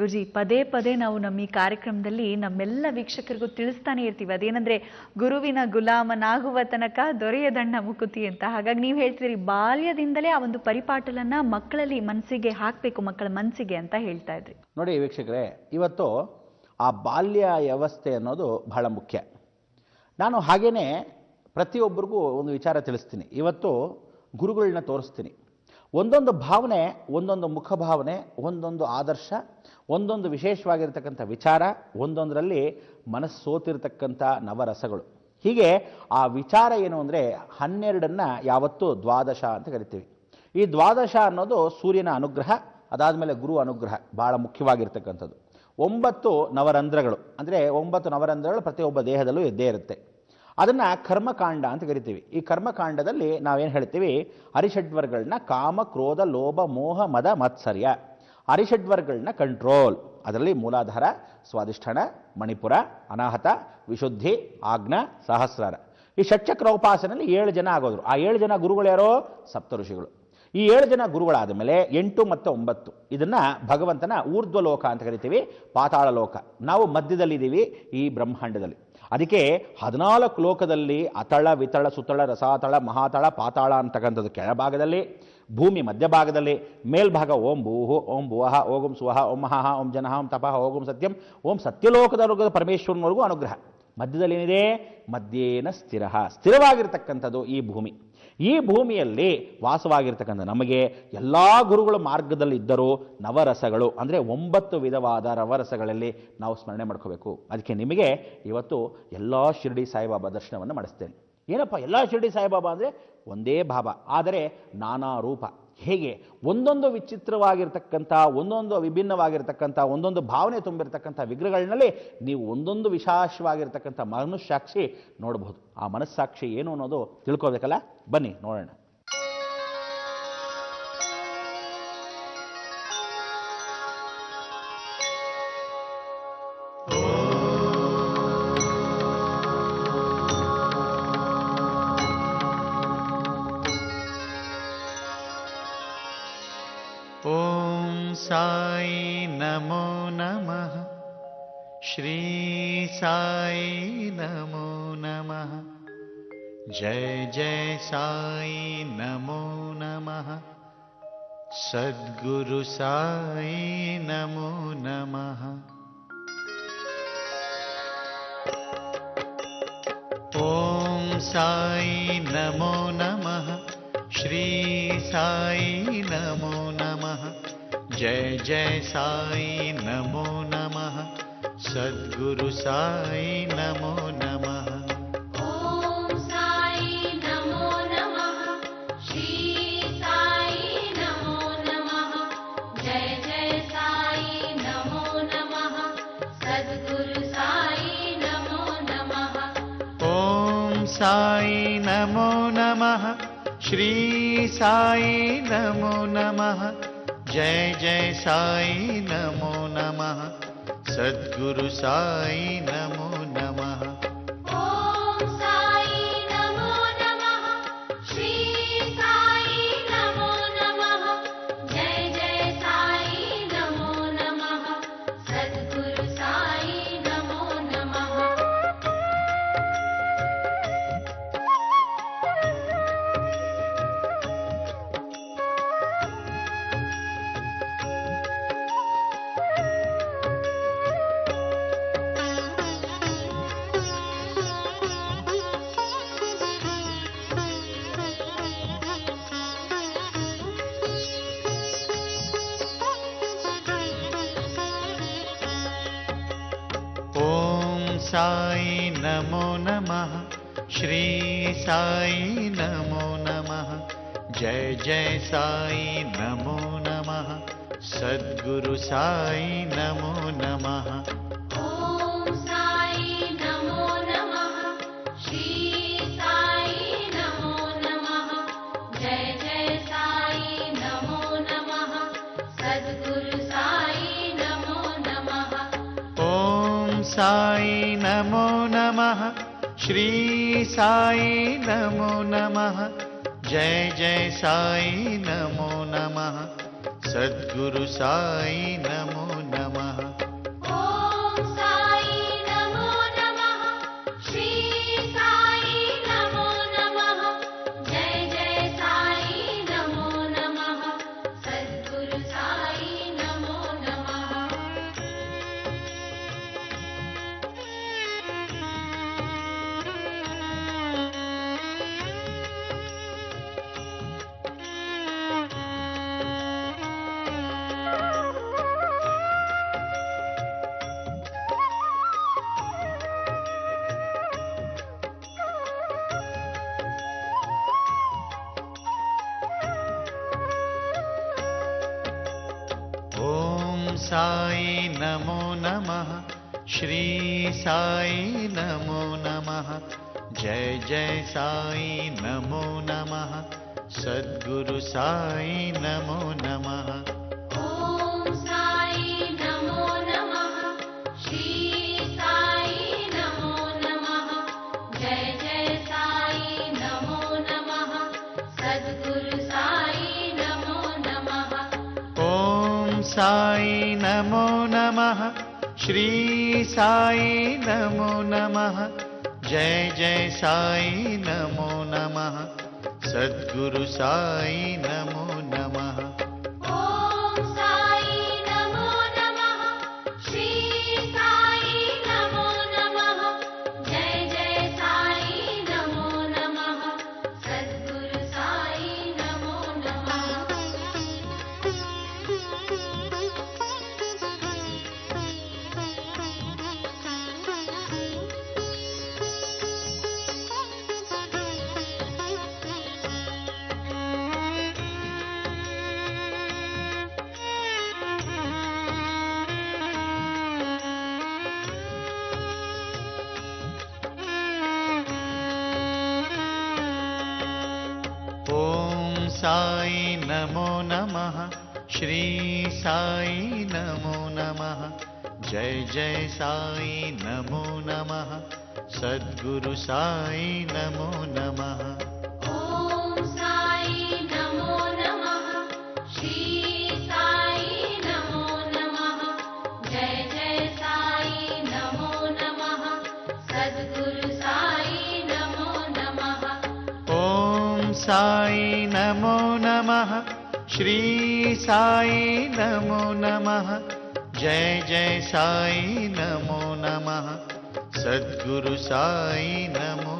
ಗುರುಜಿ, ಪದೇ ಪದೇ ನಾವು ನಮ್ಮ ಈ ಕಾರ್ಯಕ್ರಮದಲ್ಲಿ ನಮ್ಮೆಲ್ಲ ವೀಕ್ಷಕರಿಗೂ ತಿಳಿಸ್ತಾನೆ ಇರ್ತೀವಿ, ಅದೇನಂದ್ರೆ ಗುರುವಿನ ಗುಲಾಮನಾಗುವ ತನಕ ದೊರೆಯದಣ್ಣ ಮುಕುತಿ ಅಂತ. ಹಾಗಾಗಿ ನೀವು ಹೇಳ್ತೀರಿ ಬಾಲ್ಯದಿಂದಲೇ ಆ ಒಂದು ಪರಿಪಾಟಲನ್ನ ಮಕ್ಕಳಲ್ಲಿ ಮನಸ್ಸಿಗೆ ಹಾಕಬೇಕು, ಮಕ್ಕಳ ಮನಸ್ಸಿಗೆ ಅಂತ ಹೇಳ್ತಾ ಇದ್ರಿ. ನೋಡಿ ವೀಕ್ಷಕರೇ, ಇವತ್ತು ಆ ಬಾಲ್ಯ ವ್ಯವಸ್ಥೆ ಅನ್ನೋದು ಬಹಳ ಮುಖ್ಯ. ನಾನು ಹಾಗೇನೆ ಪ್ರತಿಯೊಬ್ಬರಿಗೂ ಒಂದು ವಿಚಾರ ತಿಳಿಸ್ತೀನಿ. ಇವತ್ತು ಗುರುಗಳನ್ನ ತೋರಿಸ್ತೀನಿ. ಒಂದೊಂದು ಭಾವನೆ, ಒಂದೊಂದು ಮುಖಭಾವನೆ, ಒಂದೊಂದು ಆದರ್ಶ, ಒಂದೊಂದು ವಿಶೇಷವಾಗಿರ್ತಕ್ಕಂಥ ವಿಚಾರ, ಒಂದೊಂದರಲ್ಲಿ ಮನಸ್ಸು ಸೋತಿರ್ತಕ್ಕಂಥ ನವರಸಗಳು. ಹೀಗೆ ಆ ವಿಚಾರ ಏನು ಅಂದರೆ 12 ಯಾವತ್ತೂ ದ್ವಾದಶ ಅಂತ ಕರಿತೀವಿ. ಈ ದ್ವಾದಶ ಅನ್ನೋದು ಸೂರ್ಯನ ಅನುಗ್ರಹ, ಅದಾದಮೇಲೆ ಗುರು ಅನುಗ್ರಹ ಭಾಳ ಮುಖ್ಯವಾಗಿರ್ತಕ್ಕಂಥದ್ದು. 9 ನವರಂಧ್ರಗಳು, ಅಂದರೆ 9 ನವರಂಧ್ರಗಳು ಪ್ರತಿಯೊಬ್ಬ ದೇಹದಲ್ಲೂ ಇದ್ದೇ ಇರುತ್ತೆ. ಅದನ್ನು ಕರ್ಮಕಾಂಡ ಅಂತ ಕರಿತೀವಿ. ಈ ಕರ್ಮಕಾಂಡದಲ್ಲಿ ನಾವೇನು ಹೇಳ್ತೀವಿ, ಅರಿಷಡ್ವರ್ಗಳನ್ನ ಕಾಮ, ಕ್ರೋಧ, ಲೋಭ, ಮೋಹ, ಮದ, ಮತ್ಸರ್ಯ, ಅರಿಷಡ್ವರ್ಗಳನ್ನ ಕಂಟ್ರೋಲ್. ಅದರಲ್ಲಿ ಮೂಲಾಧಾರ, ಸ್ವಾಧಿಷ್ಠಾನ, ಮಣಿಪುರ, ಅನಾಹತ, ವಿಶುದ್ಧಿ, ಆಜ್ಞ, ಸಹಸ್ರಾರ. ಈ ಷಟ್ಚಕ್ರ ಉಪಾಸನೆಯಲ್ಲಿ 7 ಜನ ಆಗೋದ್ರು. ಆ 7 ಜನ ಗುರುಗಳು ಯಾರೋ? ಸಪ್ತ ಋಷಿಗಳು. ಈ 7 ಜನ ಗುರುಗಳಾದ ಮೇಲೆ 8 ಮತ್ತು 9 ಇದನ್ನು ಭಗವಂತನ ಊರ್ಧ್ವಲೋಕ ಅಂತ ಕರಿತೀವಿ, ಪಾತಾಳ ಲೋಕ. ನಾವು ಮಧ್ಯದಲ್ಲಿದ್ದೀವಿ ಈ ಬ್ರಹ್ಮಾಂಡದಲ್ಲಿ. ಅದಕ್ಕೆ 14 ಲೋಕದಲ್ಲಿ ಅತಳ, ವಿತಳ, ಸುತಳ, ರಸಾತಳ, ಮಹಾತಳ, ಪಾತಾಳ ಅಂತಕ್ಕಂಥದ್ದು ಕೆಳಭಾಗದಲ್ಲಿ, ಭೂಮಿ ಮಧ್ಯಭಾಗದಲ್ಲಿ, ಮೇಲ್ಭಾಗ ಓಂ ಭೂಹು, ಓಂ ಭುವಃ, ಓಂ ಸುವಃ, ಓಂ ಮಹಃ, ಓಂ ಜನಃ, ಓಂ ತಪಃ, ಓಂ ಸತ್ಯಂ, ಓಂ ಸತ್ಯಲೋಕದವರೆಗೂ ಪರಮೇಶ್ವರನವರೆಗೂ ಅನುಗ್ರಹ. ಮಧ್ಯದಲ್ಲಿ ಏನಿದೆ? ಮಧ್ಯೇನ ಸ್ಥಿರ, ಸ್ಥಿರವಾಗಿರ್ತಕ್ಕಂಥದ್ದು ಈ ಭೂಮಿ. ಈ ಭೂಮಿಯಲ್ಲಿ ವಾಸವಾಗಿರ್ತಕ್ಕಂಥ ನಮಗೆ ಎಲ್ಲ ಗುರುಗಳು ಮಾರ್ಗದಲ್ಲಿ ಇದ್ದರೂ ನವರಸಗಳು ಅಂದರೆ 9 ವಿಧವಾದ ನವರಸಗಳಲ್ಲಿ ನಾವು ಸ್ಮರಣೆ ಮಾಡ್ಕೋಬೇಕು. ಅದಕ್ಕೆ ನಿಮಗೆ ಇವತ್ತು ಎಲ್ಲ ಶಿರ್ಡಿ ಸಾಯಿಬಾಬಾ ದರ್ಶನವನ್ನು ಮಾಡಿಸ್ತೇನೆ. ಏನಪ್ಪ ಎಲ್ಲ ಶಿರ್ಡಿ ಸಾಯಿಬಾಬಾ ಅಂದರೆ ಒಂದೇ ಭಾವ, ಆದರೆ ನಾನಾ ರೂಪ. ಹೇಗೆ ಒಂದೊಂದು ವಿಚಿತ್ರವಾಗಿರ್ತಕ್ಕಂಥ, ಒಂದೊಂದು ವಿಭಿನ್ನವಾಗಿರ್ತಕ್ಕಂಥ, ಒಂದೊಂದು ಭಾವನೆ ತುಂಬಿರ್ತಕ್ಕಂಥ ವಿಗ್ರಹಗಳಲ್ಲಿ ನೀವು ಒಂದೊಂದು ವಿಶೇಷವಾಗಿರ್ತಕ್ಕಂಥ ಮನಸ್ಸಾಕ್ಷಿ ನೋಡಬಹುದು. ಆ ಮನಸ್ಸಾಕ್ಷಿ ಏನು ಅನ್ನೋದು ತಿಳ್ಕೋಬೇಕಲ್ಲ, ಬನ್ನಿ ನೋಡೋಣ. ಓಂ ಸಾಯಿ ನಮೋ ನಮಃ, ಶ್ರೀ ಸಾಯಿ ನಮೋ ನಮಃ, ಜಯ ಜಯ ಸಾಯಿ ನಮೋ ನಮಃ, ಸದ್ಗುರು ಸಾಯಿ ನಮೋ ನಮಃ. ಓಂ ಸಾಯಿ ನಮೋ ನಮಃ, ಶ್ರೀ ಸಾಯಿ ನಮೋ ನಮಃ, ಜಯ ಜಯ ಸಾಯಿ ನಮೋ ನಮಃ, ಸದ್ಗುರು ಸಾಯಿ ನಮೋ ನಮಃ. ಓಂ ಸಾಯಿ ನಮೋ ನಮಃ, ಶ್ರೀ ಸಾಯಿ ನಮೋ ನಮಃ, ಜಯ ಜಯ ಸಾಯಿ ನಮೋ ನಮಃ, ಸದ್ಗುರು ಸಾಯಿ ನಮೋ ನಮಃ. ಓಂ ಸಾಯಿ ನಮೋ ನಮಃ, ಶ್ರೀ ಸಾಯಿ ನಮೋ ನಮಃ, ಜಯ ಜಯ ಸಾಯಿ ನಮೋ ನಮಃ, ಸದ್ಗುರು ಸಾಯಿ ನಮೋ ನಮಃ. ಓಂ ಸಾಯಿ ನಮೋ ನಮಃ, ಶ್ರೀ ಸಾಯಿ ನಮೋ ನಮಃ, ಜಯ ಜಯ ಸಾಯಿ ನಮೋ ನಮಃ, ಸದ್ಗುರು ಸಾಯಿ ನಮೋ ನಮಃ. ಓಂ ಸಾಯಿ ನಮೋ ನಮಃ, ಶ್ರೀ ಸಾಯಿ ನಮೋ ನಮಃ, ಜಯ ಜಯ ಸಾಯಿ ನಮೋ ನಮಃ, ಸದ್ಗುರು ಸಾಯಿ ನಮೋ ನಮಃ. ಓಂ ಸಾಯಿ ನಮೋ ನಮಃ, ಶ್ರೀ ಸಾಯಿ ನಮೋ ನಮಃ, ಜಯ ಜಯ ಸಾಯಿ ನಮೋ ನಮಃ, ಸದ್ಗುರು ಸಾಯಿ ನಮೋ ನಮಃ. ಓಂ ಸಾಯಿ ನಮೋ ನಮಃ, ಶ್ರೀ ಸಾಯಿ ನಮೋ ನಮಃ, ಜಯ ಜಯ ಸಾಯಿ ನಮೋ ನಮಃ, ಸದ್ಗುರು ಸಾಯಿ ನಮೋ ನಮಃ. साई नमो नमः श्री साई नमो नमः जय जय साई नमो नमः सद्गुरु साई नमो नमः ॐ साई नमो नमः श्री साई नमो नमः जय जय साई नमो नमः सद्गुरु साई नमो नमः ॐ साई नमो नमः श्री साई नमो नमः जय जय साई नमो नमः सद्गुरु साई नमो नमः ॐ साई नमो नमः श्री साई नमो नमः जय जय साई नमो नमः सद्गुरु साई नमो नमः ॐ साई नमो नमः श्री साई नमो नमः जय जय साई नमो नमः सद्गुरु साई नमो नमः ॐ साई नमो नमः श्री साई नमो नमः जय जय साई नमो नमः सद्गुरु साई नमो नमः ॐ साई नमो नमः श्री साई नमो नमः जय जय साई नमो नमः सद्गुरु साई नमो